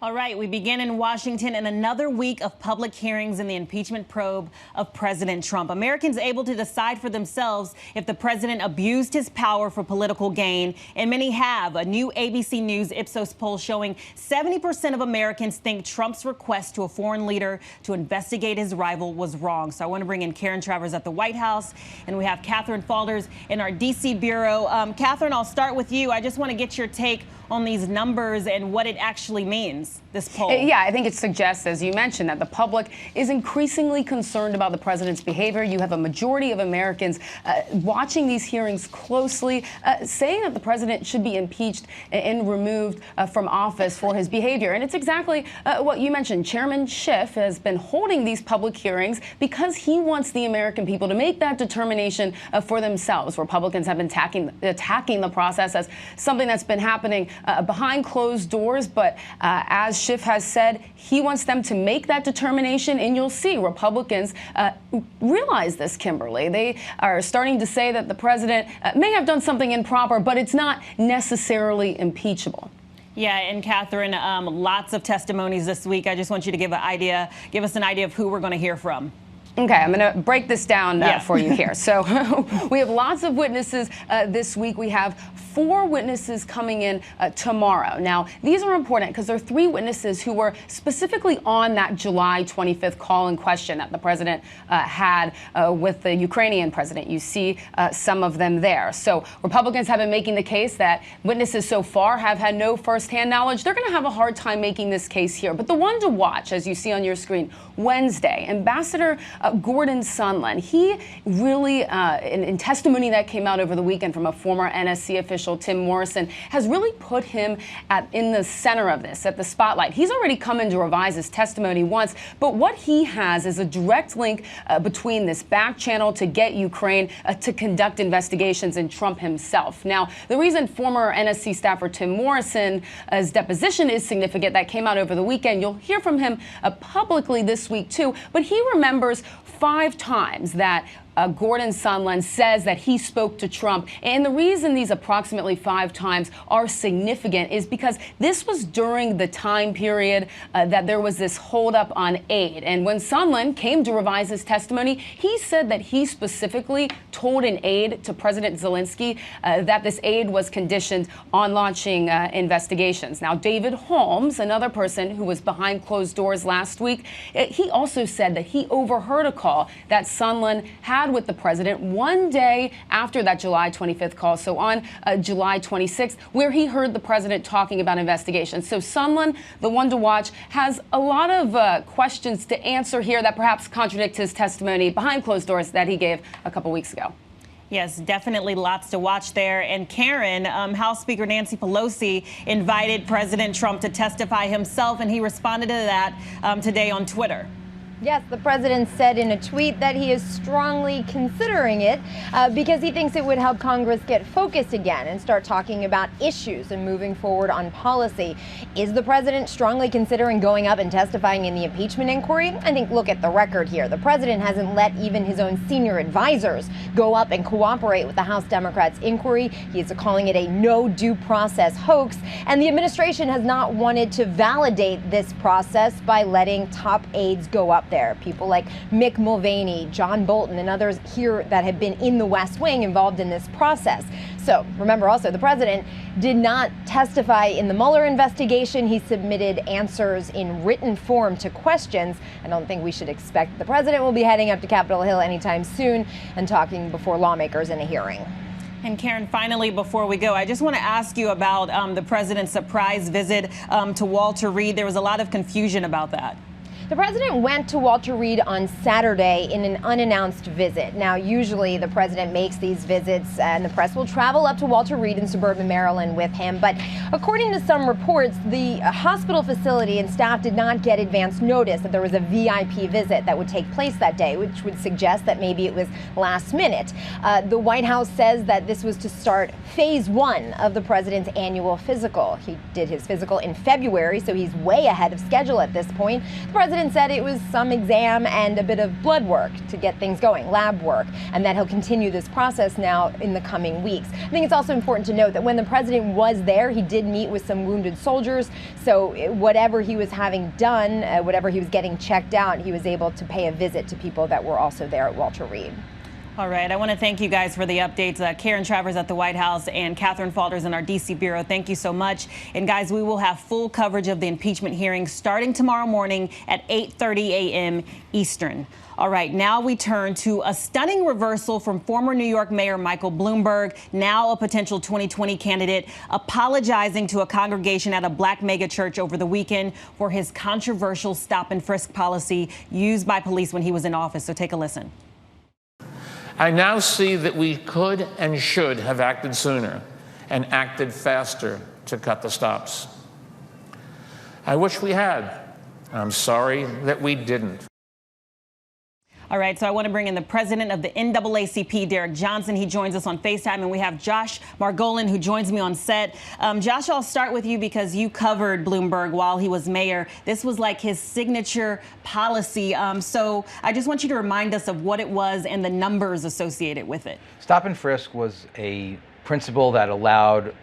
All right, we begin in Washington in another week of public hearings in the impeachment probe of President Trump. Americans able to decide for themselves if the president abused his power for political gain, and many have. A new ABC News Ipsos poll showing 70% of Americans think Trump's request to a foreign leader to investigate his rival was wrong. So I want to bring in Karen Travers at the White House, and we have Catherine Falders in our D.C. bureau. Catherine, I'll start with you. I just want to get your take on these numbers and what it actually means, this poll. Yeah, I think it suggests, as you mentioned, that the public is increasingly concerned about the president's behavior. You have a majority of Americans watching these hearings closely, saying that the president should be impeached and removed from office for his behavior. And it's exactly what you mentioned. Chairman Schiff has been holding these public hearings because he wants the American people to make that determination for themselves. Republicans have been attacking the process as something that's been happening behind closed doors, but as Schiff has said, he wants them to make that determination, and you'll see Republicans realize this, Kimberly. They are starting to say that the president may have done something improper, but it's not necessarily impeachable. Yeah, and Catherine, lots of testimonies this week. I just want you to give us an idea of who we're going to hear from. Okay, I'm going to break this down for you here. So we have lots of witnesses this week. We have 4 witnesses coming in tomorrow. Now, these are important because there are 3 witnesses who were specifically on that July 25th call in question that the president had with the Ukrainian president. You see some of them there. So Republicans have been making the case that witnesses so far have had no firsthand knowledge. They're going to have a hard time making this case here. But the one to watch, as you see on your screen, Wednesday, Ambassador Gordon Sondland, he really, in testimony that came out over the weekend from a former NSC official, Tim Morrison, has really put him in the center of this, at the spotlight. He's already come in to revise his testimony once, but what he has is a direct link between this back channel to get Ukraine to conduct investigations and Trump himself. Now, the reason former NSC staffer Tim Morrison's deposition is significant, that came out over the weekend. You'll hear from him publicly this week, too, but he remembers 5 times that Gordon Sondland says that he spoke to Trump. And the reason these approximately 5 times are significant is because this was during the time period that there was this holdup on aid. And when Sondland came to revise his testimony, he said that he specifically told an aide to President Zelensky that this aid was conditioned on launching investigations. Now, David Holmes, another person who was behind closed doors last week, he also said that he overheard a call that Sondland had with the president one day after that July 25th call, so on July 26th, where he heard the president talking about investigations. So Sondland, the one to watch, has a lot of questions to answer here that perhaps contradict his testimony behind closed doors that he gave a couple weeks ago. Yes, definitely lots to watch there. And Karen, House Speaker Nancy Pelosi invited President Trump to testify himself, and he responded to that today on Twitter. Yes, the president said in a tweet that he is strongly considering it because he thinks it would help Congress get focused again and start talking about issues and moving forward on policy. Is the president strongly considering going up and testifying in the impeachment inquiry? I think look at the record here. The president hasn't let even his own senior advisors go up and cooperate with the House Democrats' inquiry. He is calling it a no due process hoax. And the administration has not wanted to validate this process by letting top aides go up there. People like Mick Mulvaney, John Bolton, and others here that have been in the West Wing involved in this process. So remember also, the president did not testify in the Mueller investigation. He submitted answers in written form to questions. I don't think we should expect the president will be heading up to Capitol Hill anytime soon and talking before lawmakers in a hearing. And Karen, finally, before we go, I just want to ask you about the president's surprise visit to Walter Reed. There was a lot of confusion about that. The president went to Walter Reed on Saturday in an unannounced visit. Now, usually the president makes these visits and the press will travel up to Walter Reed in suburban Maryland with him. But according to some reports, the hospital facility and staff did not get advance notice that there was a VIP visit that would take place that day, which would suggest that maybe it was last minute. The White House says that this was to start phase 1 of the president's annual physical. He did his physical in February, so he's way ahead of schedule at this point. The president president said it was some exam and a bit of blood work to get things going, lab work, and that he'll continue this process now in the coming weeks. I think it's also important to note that when the president was there, he did meet with some wounded soldiers. So whatever he was having done, whatever he was getting checked out, he was able to pay a visit to people that were also there at Walter Reed. All right. I want to thank you guys for the updates. Karen Travers at the White House and Catherine Falters in our D.C. Bureau. Thank you so much. And guys, we will have full coverage of the impeachment hearing starting tomorrow morning at 8:30 a.m. Eastern. All right, now we turn to a stunning reversal from former New York Mayor Michael Bloomberg, now a potential 2020 candidate, apologizing to a congregation at a black megachurch over the weekend for his controversial stop and frisk policy used by police when he was in office. So take a listen. I now see that we could and should have acted sooner and acted faster to cut the stops. I wish we had. I'm sorry that we didn't. All right, so I want to bring in the president of the NAACP, Derek Johnson. He joins us on FaceTime, and we have Josh Margolin, who joins me on set. Josh, I'll start with you because you covered Bloomberg while he was mayor. This was like his signature policy. So I just want you to remind us of what it was and the numbers associated with it. Stop and frisk was a principle that allowed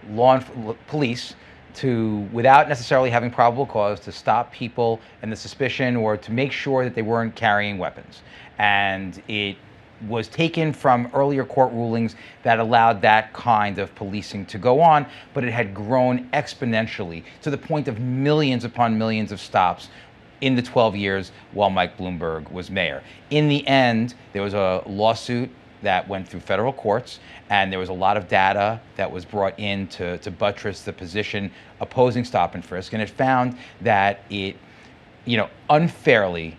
police to, without necessarily having probable cause, to stop people and the suspicion or to make sure that they weren't carrying weapons. And it was taken from earlier court rulings that allowed that kind of policing to go on, but it had grown exponentially to the point of millions upon millions of stops in the 12 years while Mike Bloomberg was mayor. In the end, there was a lawsuit that went through federal courts, and there was a lot of data that was brought in to buttress the position opposing stop and frisk, and it found that it, unfairly,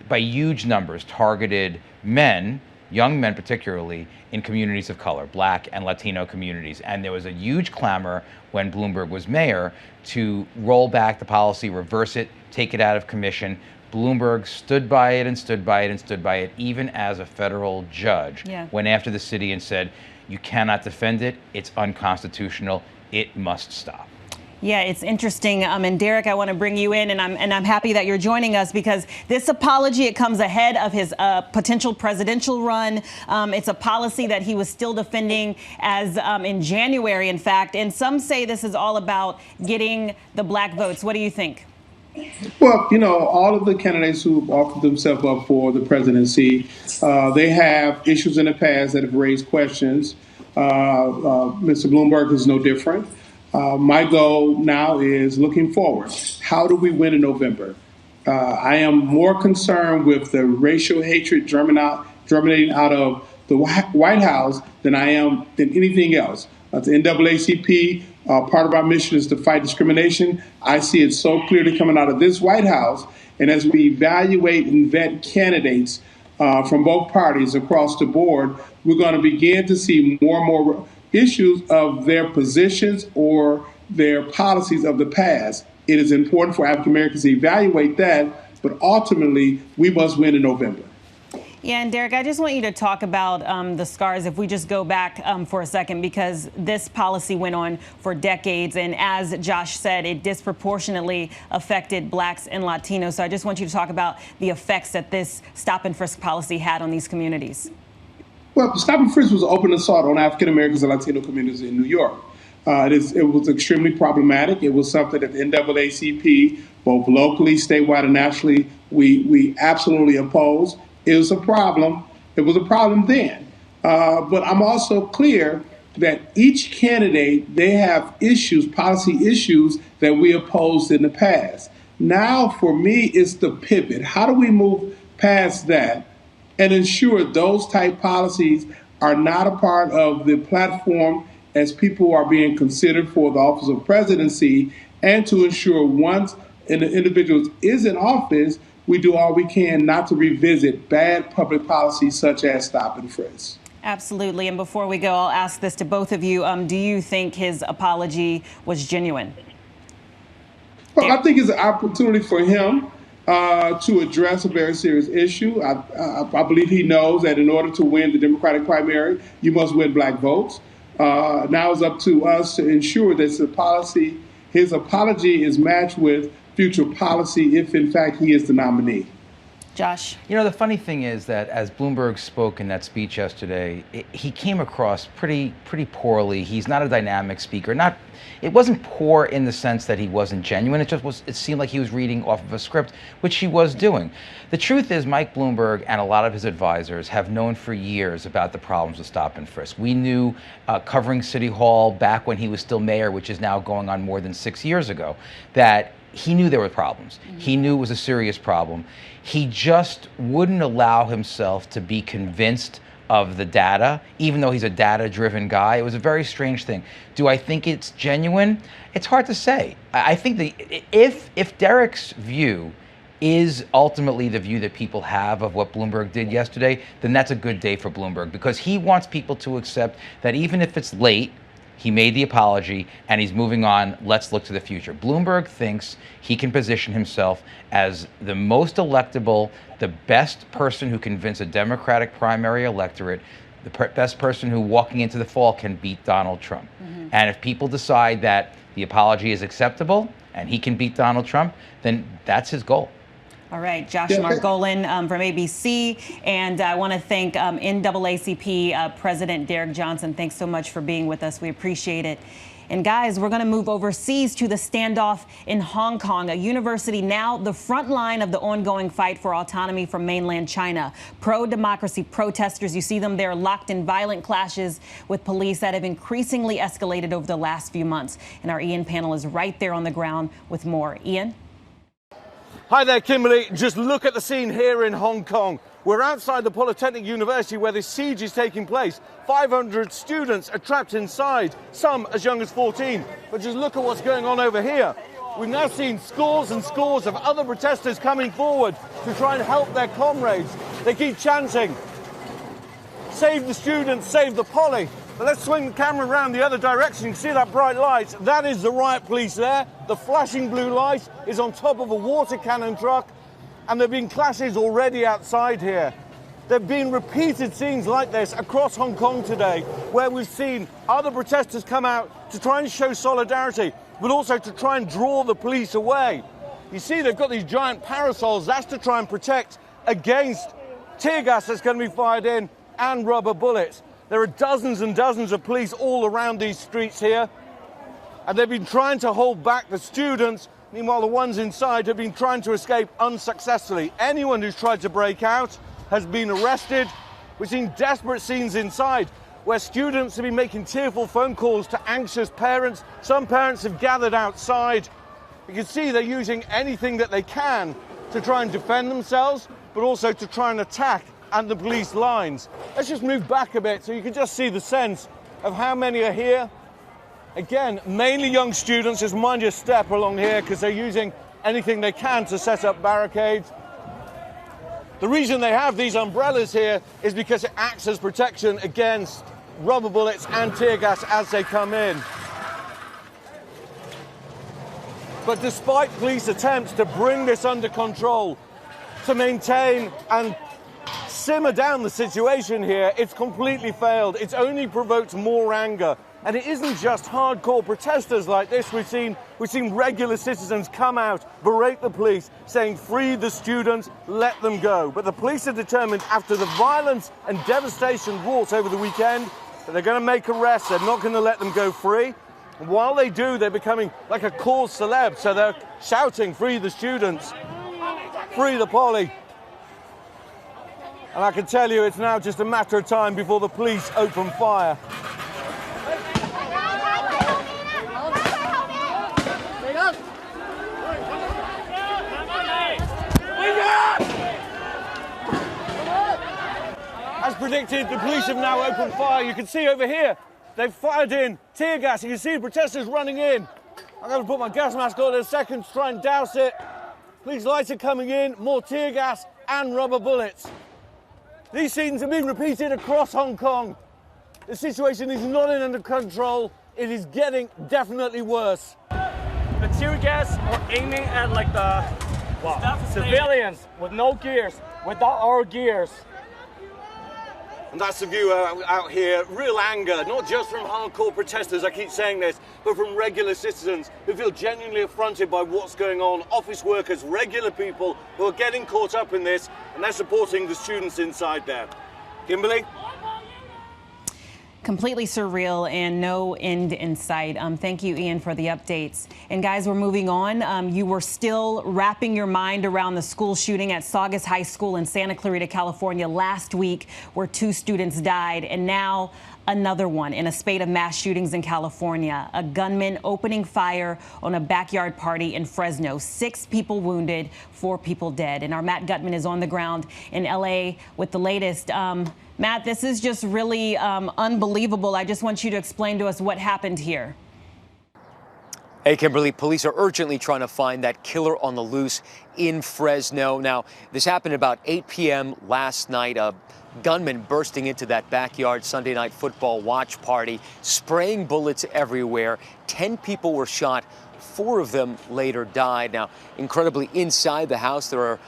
by huge numbers, targeted men, young men particularly, in communities of color, black and Latino communities. And there was a huge clamor when Bloomberg was mayor to roll back the policy, reverse it, take it out of commission. Bloomberg stood by it and stood by it and stood by it, even as a federal judge went after the city and said, you cannot defend it, it's unconstitutional, it must stop. Yeah, it's interesting. And Derek, I want to bring you in, and I'm happy that you're joining us because this apology, it comes ahead of his potential presidential run. It's a policy that he was still defending as in January, in fact. And some say this is all about getting the black votes. What do you think? Well, all of the candidates who've offered themselves up for the presidency, they have issues in the past that have raised questions. Mr. Bloomberg is no different. My goal now is looking forward. How do we win in November? I am more concerned with the racial hatred germinating out of the White House than I am than anything else. The NAACP, part of our mission is to fight discrimination. I see it so clearly coming out of this White House. And as we evaluate and vet candidates from both parties across the board, we're going to begin to see more and more issues of their positions or their policies of the past. It is important for African Americans to evaluate that, but ultimately we must win in November. Yeah, and Derek, I just want you to talk about the scars, if we just go back for a second, because this policy went on for decades. And as Josh said, it disproportionately affected blacks and Latinos. So I just want you to talk about the effects that this stop and frisk policy had on these communities. Well, stop and frisk was an open assault on African Americans and Latino communities in New York. It was extremely problematic. It was something that the NAACP, both locally, statewide, and nationally, we absolutely oppose. It was a problem. It was a problem then. But I'm also clear that each candidate, they have issues, policy issues that we opposed in the past. Now, for me, it's the pivot. How do we move past that and ensure those type policies are not a part of the platform as people are being considered for the office of presidency, and to ensure once an individual is in office, we do all we can not to revisit bad public policies such as stop and frisk. Absolutely. And before we go, I'll ask this to both of you. Do you think his apology was genuine? Well, I think it's an opportunity for him to address a very serious issue. I believe he knows that in order to win the Democratic primary, you must win black votes. Now it's up to us to ensure that his apology is matched with future policy if, in fact, he is the nominee. Josh? You know, the funny thing is that as Bloomberg spoke in that speech yesterday, he came across pretty poorly. He's not a dynamic speaker. It wasn't poor in the sense that he wasn't genuine. It seemed like he was reading off of a script, which he was doing. The truth is Mike Bloomberg and a lot of his advisors have known for years about the problems with stop and frisk. We knew covering City Hall back when he was still mayor, which is now going on more than 6 years ago, that he knew there were problems. He knew it was a serious problem. He just wouldn't allow himself to be convinced of the data, even though he's a data-driven guy. It was a very strange thing. Do I think it's genuine? It's hard to say. I think if Derek's view is ultimately the view that people have of what Bloomberg did yesterday, then that's a good day for Bloomberg, because he wants people to accept that even if it's late, he made the apology and he's moving on. Let's look to the future. Bloomberg thinks he can position himself as the most electable, the best person who can convince a Democratic primary electorate, the best person who walking into the fall can beat Donald Trump. And if people decide that the apology is acceptable and he can beat Donald Trump, then that's his goal. All right, Josh Margolin from ABC. And I want to thank NAACP President Derek Johnson. Thanks so much for being with us. We appreciate it. And guys, we're going to move overseas to the standoff in Hong Kong, a university now the front line of the ongoing fight for autonomy from mainland China. Pro-democracy protesters, you see them there locked in violent clashes with police that have increasingly escalated over the last few months. And our Ian panel is right there on the ground with more. Ian? Hi there, Kimberly. Just look at the scene here in Hong Kong. We're outside the Polytechnic University where this siege is taking place. 500 students are trapped inside, some as young as 14. But just look at what's going on over here. We've now seen scores and scores of other protesters coming forward to try and help their comrades. They keep chanting, "Save the students, save the poly." But let's swing the camera around the other direction. You can see that bright light. That is the riot police there. The flashing blue light is on top of a water cannon truck. And there have been clashes already outside here. There have been repeated scenes like this across Hong Kong today, where we've seen other protesters come out to try and show solidarity, but also to try and draw the police away. You see, they've got these giant parasols. That's to try and protect against tear gas that's going to be fired in and rubber bullets. There are dozens and dozens of police all around these streets here, and they've been trying to hold back the students. Meanwhile, the ones inside have been trying to escape unsuccessfully. Anyone who's tried to break out has been arrested. We've seen desperate scenes inside where students have been making tearful phone calls to anxious parents. Some parents have gathered outside. You can see they're using anything that they can to try and defend themselves, but also to try and attack and the police lines. Let's just move back a bit so you can just see the sense of how many are here. Again, mainly young students. Just mind your step along here because they're using anything they can to set up barricades. The reason they have these umbrellas here is because it acts as protection against rubber bullets and tear gas as they come in. But despite police attempts to bring this under control, to maintain and simmer down the situation here, it's completely failed. It's only provoked more anger. And it isn't just hardcore protesters like this. We've seen regular citizens come out, berate the police, saying, "Free the students, let them go." But the police are determined, after the violence and devastation wrought over the weekend, that they're going to make arrests. They're not going to let them go free. And while they do, they're becoming like a cause celeb. So they're shouting, "Free the students, free the poly." And I can tell you it's now just a matter of time before the police open fire. As predicted, the police have now opened fire. You can see over here, they've fired in tear gas. You can see the protesters running in. I'm going to put my gas mask on in a second to try and douse it. Police lights are coming in, more tear gas and rubber bullets. These scenes have been repeated across Hong Kong. The situation is not under control. It is getting definitely worse. The tear gas were aiming at like the civilians with no gears, without our gears. And that's the view out here. Real anger, not just from hardcore protesters, I keep saying this, but from regular citizens who feel genuinely affronted by what's going on. Office workers, regular people who are getting caught up in this, and they're supporting the students inside there. Kimberly? Completely surreal and no end in sight. Thank you, Ian, for the updates. And guys, we're moving on. You were still wrapping your mind around the school shooting at Saugus High School in Santa Clarita, California last week, where 2 students died. And now another one in a spate of mass shootings in California. A gunman opening fire on a backyard party in Fresno. 6 people wounded, 4 people dead. And our Matt Gutman is on the ground in L.A. with the latest. Matt, this is just really unbelievable. I just want you to explain to us what happened here. Hey, Kimberly, police are urgently trying to find that killer on the loose in Fresno. Now, this happened about 8 p.m. last night. A gunman bursting into that backyard Sunday night football watch party, spraying bullets everywhere. 10 people were shot. 4 of them later died. Now, incredibly, inside the house, there are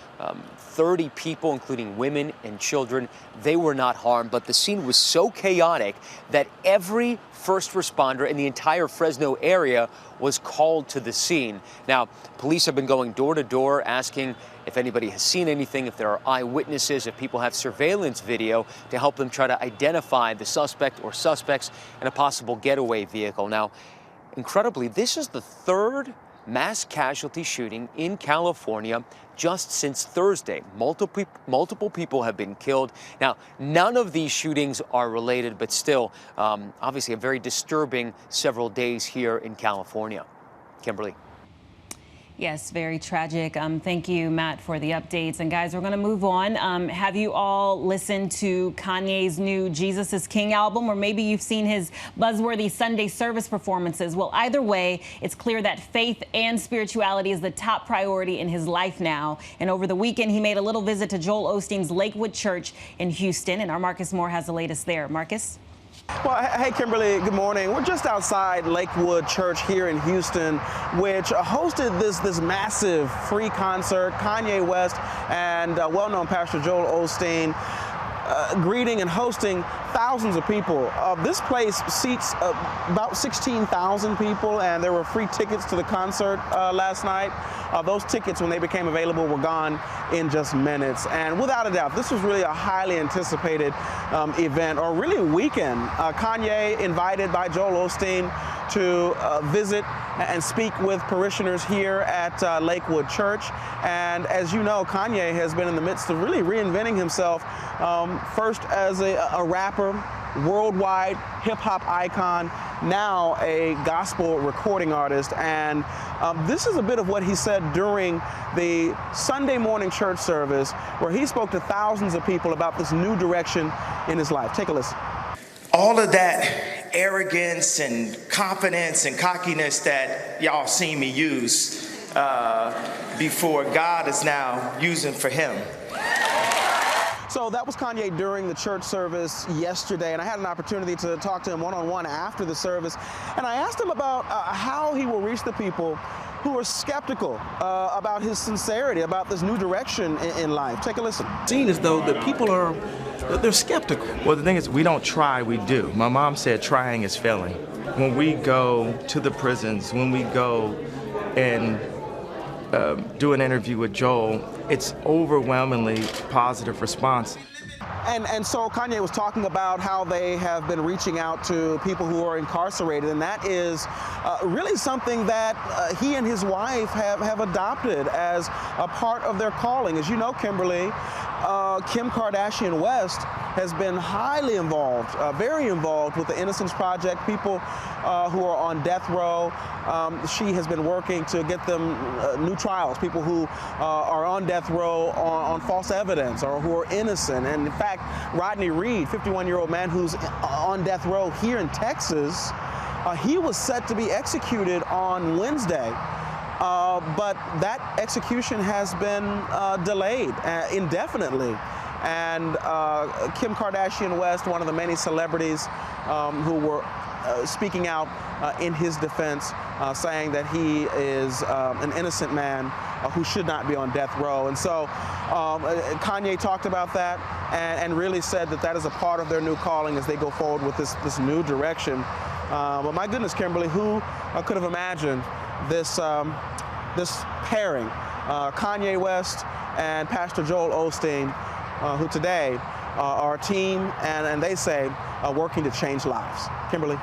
30 people, including women and children. They were not harmed, but the scene was so chaotic that every first responder in the entire Fresno area was called to the scene. Now, police have been going door to door asking if anybody has seen anything, if there are eyewitnesses, if people have surveillance video to help them try to identify the suspect or suspects in a possible getaway vehicle. Now, incredibly, this is the 3rd mass casualty shooting in California just since Thursday. Multiple people have been killed. Now, none of these shootings are related, but still, obviously a very disturbing several days here in California. Kimberly. Yes, very tragic. Thank you, Matt, for the updates. And guys, we're going to move on. Have you all listened to Kanye's new Jesus is King album, or maybe you've seen his buzzworthy Sunday service performances? Well, either way, it's clear that faith and spirituality is the top priority in his life now. And over the weekend, he made a little visit to Joel Osteen's Lakewood Church in Houston. And our Marcus Moore has the latest there. Marcus? Well, hey, Kimberly, good morning. We're just outside Lakewood Church here in Houston, which hosted this massive free concert. Kanye West and well-known Pastor Joel Osteen greeting and hosting thousands of people. This place seats about 16,000 people, and there were free tickets to the concert last night. Those tickets, when they became available, were gone in just minutes. And without a doubt, this was really a highly anticipated event, or really weekend. Kanye invited by Joel Osteen to visit and speak with parishioners here at Lakewood Church. And as you know, Kanye has been in the midst of really reinventing himself, first as a rapper, worldwide hip-hop icon, now a gospel recording artist. And this is a bit of what he said during the Sunday morning church service, where he spoke to thousands of people about this new direction in his life. Take a listen. All of that arrogance and confidence and cockiness that y'all seen me use before, God is now using for him. So that was Kanye during the church service yesterday, and I had an opportunity to talk to him one-on-one after the service, and I asked him about how he will reach the people who are skeptical about his sincerity, about this new direction in life. Take a listen. Seen as though the people they're skeptical. Well, the thing is, we don't try, we do. My mom said trying is failing. When we go to the prisons, when we go and do an interview with Joel, it's overwhelmingly positive response. And so Kanye was talking about how they have been reaching out to people who are incarcerated, and that is really something that he and his wife have adopted as a part of their calling. As you know, Kimberly, Kim Kardashian West has been highly involved, very involved with the Innocence Project, people who are on death row. She has been working to get them new trials, people who are on death row on false evidence or who are innocent. And in fact, Rodney Reed, 51-year-old man who's on death row here in Texas, he was set to be executed on Wednesday. But that execution has been delayed indefinitely. And Kim Kardashian West, one of the many celebrities who were speaking out in his defense, saying that he is an innocent man who should not be on death row. And so Kanye talked about that and really said that that is a part of their new calling as they go forward with this new direction. But my goodness, Kimberly, who could have imagined this, this pairing, Kanye West and Pastor Joel Osteen, who today are a team and they say working to change lives. Kimberly.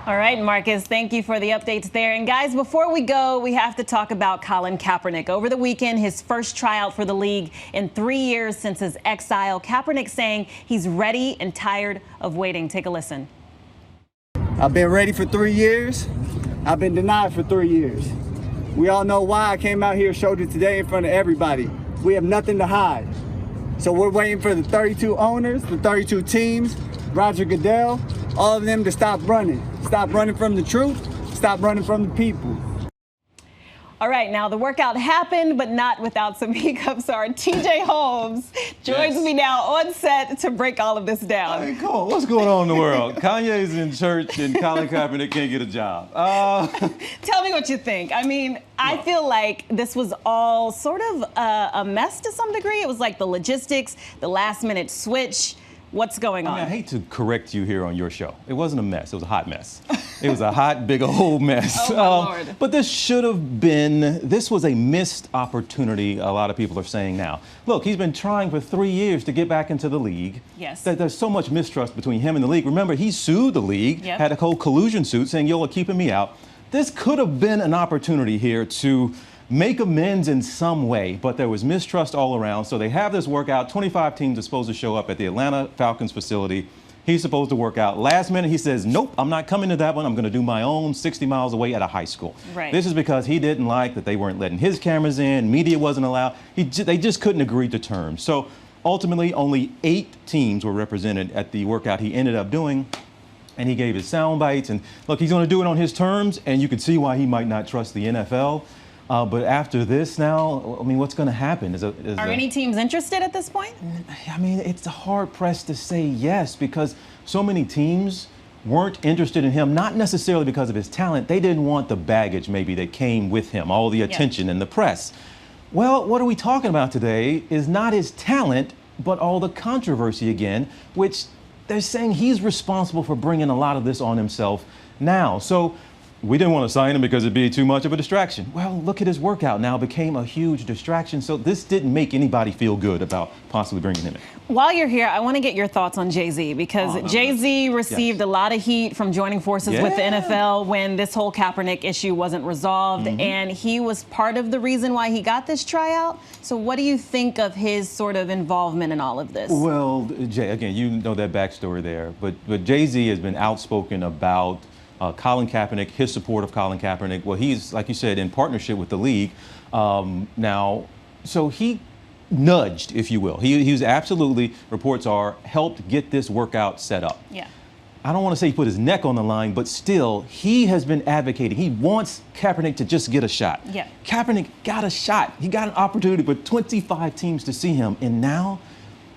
All right, Marcus, thank you for the updates there. And guys, before we go, we have to talk about Colin Kaepernick. Over the weekend, his first tryout for the league in 3 years since his exile. Kaepernick saying he's ready and tired of waiting. Take a listen. I've been ready for 3 years. I've been denied for 3 years. We all know why. I came out here, showed it today in front of everybody. We have nothing to hide. So we're waiting for the 32 owners, the 32 teams, Roger Goodell, all of them to stop running. Stop running from the truth. Stop running from the people. All right, now the workout happened, but not without some hiccups. Our TJ Holmes joins me now on set to break all of this down. Hey, come on, what's going on in the world? Kanye's in church and Colin Kaepernick can't get a job. Tell me what you think. I mean, I feel like this was all sort of a mess to some degree. It was like the logistics, the last minute switch. What's going on? I hate to correct you here on your show. It wasn't a mess. It was a hot mess. It was a hot, big old mess. Oh, my Lord. But this was a missed opportunity, a lot of people are saying now. Look, he's been trying for 3 years to get back into the league. Yes. There's so much mistrust between him and the league. Remember, he sued the league, had a whole collusion suit saying, y'all are keeping me out. This could have been an opportunity here to make amends in some way, but there was mistrust all around. So they have this workout. 25 teams are supposed to show up at the Atlanta Falcons facility. He's supposed to work out. Last minute, he says, nope, I'm not coming to that one. I'm going to do my own 60 miles away at a high school. Right. This is because he didn't like that they weren't letting his cameras in. Media wasn't allowed. They just couldn't agree to terms. So ultimately, only 8 teams were represented at the workout he ended up doing. And he gave his sound bites. And look, he's going to do it on his terms. And you can see why he might not trust the NFL. But after this now, I mean, what's going to happen? Are any teams interested at this point? I mean, it's hard pressed to say yes because so many teams weren't interested in him, not necessarily because of his talent. They didn't want the baggage maybe that came with him, all the attention and the press. Well, what are we talking about today is not his talent, but all the controversy again, which they're saying he's responsible for bringing a lot of this on himself now. So we didn't want to sign him because it'd be too much of a distraction. Well, look at his workout now became a huge distraction. So this didn't make anybody feel good about possibly bringing him in. While you're here, I want to get your thoughts on Jay-Z because Jay-Z received a lot of heat from joining forces with the NFL when this whole Kaepernick issue wasn't resolved. And he was part of the reason why he got this tryout. So what do you think of his sort of involvement in all of this? Well, Jay, again, you know that backstory there. But Jay-Z has been outspoken about Colin Kaepernick, his support of Colin Kaepernick. Well, he's, like you said, in partnership with the league now. So he nudged, if you will. He was absolutely, reports are, helped get this workout set up. Yeah. I don't want to say he put his neck on the line, but still, he has been advocating. He wants Kaepernick to just get a shot. Yeah. Kaepernick got a shot. He got an opportunity for 25 teams to see him. And now,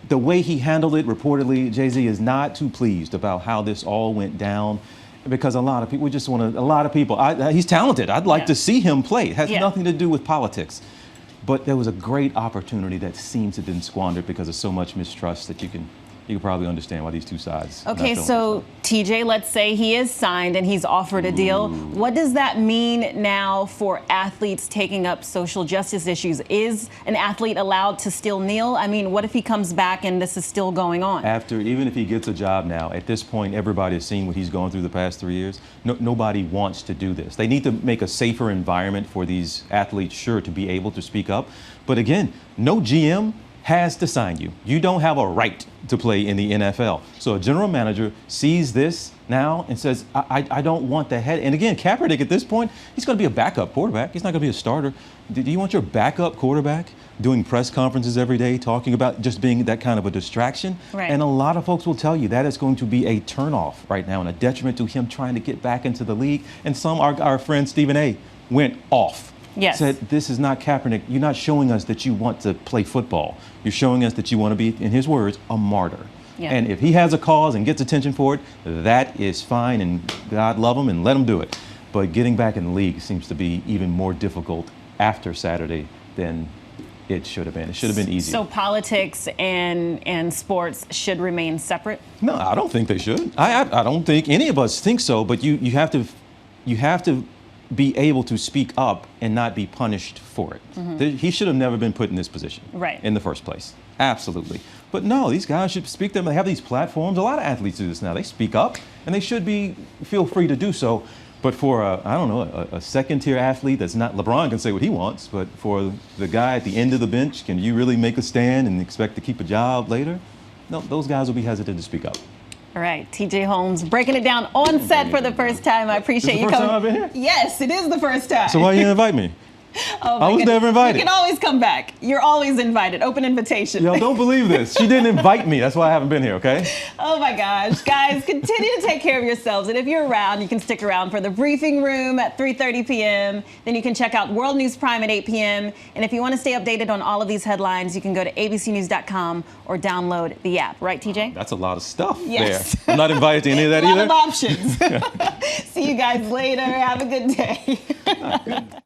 the way he handled it, reportedly, Jay-Z is not too pleased about how this all went down. Because a lot of people, he's talented. I'd like to see him play. It has nothing to do with politics. But there was a great opportunity that seems to have been squandered because of so much mistrust that you can probably understand why these two sides. Okay, so TJ, let's say he is signed and he's offered a deal. What does that mean now for athletes taking up social justice issues? Is an athlete allowed to still kneel? I mean, what if he comes back and this is still going on? Even if he gets a job now, at this point, everybody has seen what he's gone through the past 3 years. Nobody wants to do this. They need to make a safer environment for these athletes, sure, to be able to speak up. But again, no GM has to sign you. You don't have a right to play in the NFL. So a general manager sees this now and says, I don't want the head. And again, Kaepernick at this point, he's going to be a backup quarterback. He's not going to be a starter. Do you want your backup quarterback doing press conferences every day, talking about just being that kind of a distraction? Right. And a lot of folks will tell you that is going to be a turnoff right now and a detriment to him trying to get back into the league. And our friend Stephen A. went off. Yes. Said, this is not Kaepernick. You're not showing us that you want to play football. You're showing us that you want to be, in his words, a martyr. Yeah. And if he has a cause and gets attention for it, that is fine, and God love him and let him do it. But getting back in the league seems to be even more difficult after Saturday than it should have been. It should have been easier. So politics and sports should remain separate? No, I don't think they should. I don't think any of us think so, but you have to be able to speak up and not be punished for it. He should have never been put in this position in the first place. Absolutely. But no, these guys should speak them. They have these platforms. A lot of athletes do this now. They speak up, and they should feel free to do so. But for a second-tier athlete that's not, LeBron can say what he wants, but for the guy at the end of the bench, can you really make a stand and expect to keep a job later? No, those guys will be hesitant to speak up. All right, TJ Holmes breaking it down on set for the first time. I appreciate you coming. This is the first time I've been here? Yes, it is the first time. So why you didn't invite me? Oh I was never invited. You can always come back. You're always invited. Open invitation. Y'all don't believe this. She didn't invite me. That's why I haven't been here, okay? Oh my gosh. Guys, continue to take care of yourselves. And if you're around, you can stick around for the briefing room at 3:30 p.m. Then you can check out World News Prime at 8 p.m. And if you want to stay updated on all of these headlines, you can go to abcnews.com or download the app. Right, TJ? That's a lot of stuff yes. there. I'm not invited to any of that either. A lot of options. See you guys later. Have a good day.